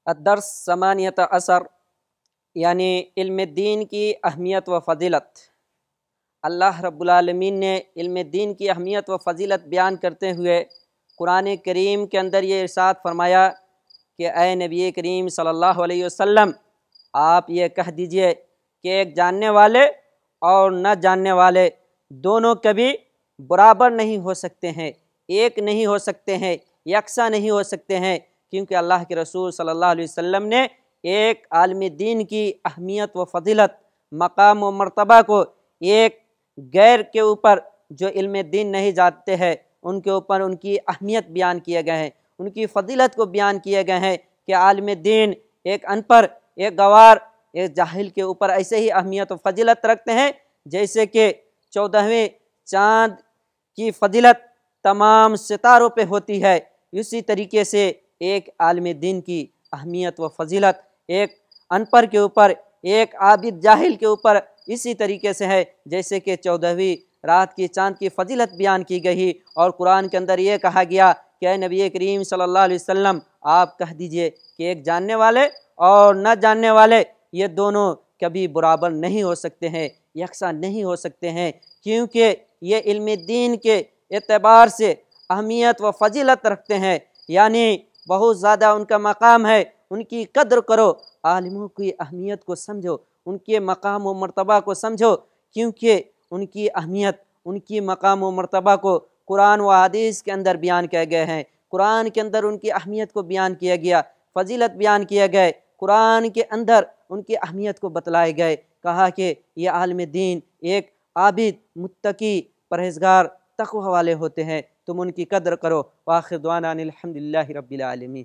الدرس 18 یعنی علم دین کی اہمیت و فضیلت۔ اللہ رب العالمین نے علم دین کی اہمیت و فضیلت بیان کرتے ہوئے قرآن کریم کے اندر یہ ارشاد فرمایا کہ اے نبی کریم صلی اللہ علیہ وسلم، آپ یہ کہہ دیجئے کہ ایک جاننے والے اور نہ جاننے والے دونوں کبھی برابر نہیں ہو سکتے ہیں، ایک نہیں ہو سکتے ہیں، یکساں نہیں ہو سکتے ہیں، کیونکہ اللہ کے رسول صلی اللہ علیہ وسلم نے ایک عالم دین کی اہمیت و فضیلت، مقام و مرتبہ کو ایک غیر کے اوپر جو علم دین نہیں جانتے ہیں ان کے اوپر ان کی اہمیت بیان کیے گئے ہیں، ان کی فضیلت کو بیان کیے گئے ہیں کہ عالم دین ایک ان پڑھ، ایک گوار، ایک جاہل کے اوپر ایسے ہی اہمیت و فضیلت رکھتے ہیں جیسے کہ 14ویں چاند کی فضیلت تمام ستاروں پہ ہوتی ہے، اسی طریقے سے ایک عالم دین کی اہمیت و فضیلت ایک ان پڑھ کے اوپر، ایک عابد جاہل کے اوپر اسی طریقے سے ہے جیسے کہ 14ویں رات کی چاند کی فضیلت بیان کی گئی اور قرآن کے اندر یہ کہا گیا کہ اے نبی کریم صلی اللہ علیہ وسلم، آپ کہہ دیجئے کہ ایک جاننے والے اور نہ جاننے والے یہ دونوں کبھی برابر نہیں ہو سکتے ہیں، یکساں نہیں ہو سکتے ہیں، کیونکہ یہ علم دین کے اعتبار سے اہمیت و فضیلت رکھتے ہیں، یعنی بہت زیادہ ان کا مقام ہے، ان کی قدر کرو، عالموں کی اہمیت کو سمجھو، ان کے مقام و مرتبہ کو سمجھو، کیونکہ ان کی اہمیت، ان کی مقام و مرتبہ کو قرآن و حدیث کے اندر بیان کیے گئے ہیں، قرآن کے اندر ان کی اہمیت کو بیان کیا گیا، فضیلت بیان کیے گئے، قرآن کے اندر ان کی اہمیت کو بتلائے گئے، کہا کہ یہ عالم دین ایک عابد، متقی، پرہیزگار، تقوی والے ہوتے ہیں، تم ان کی قدر کرو۔ وآخر دعوانا ان الحمد للہ رب العالمین۔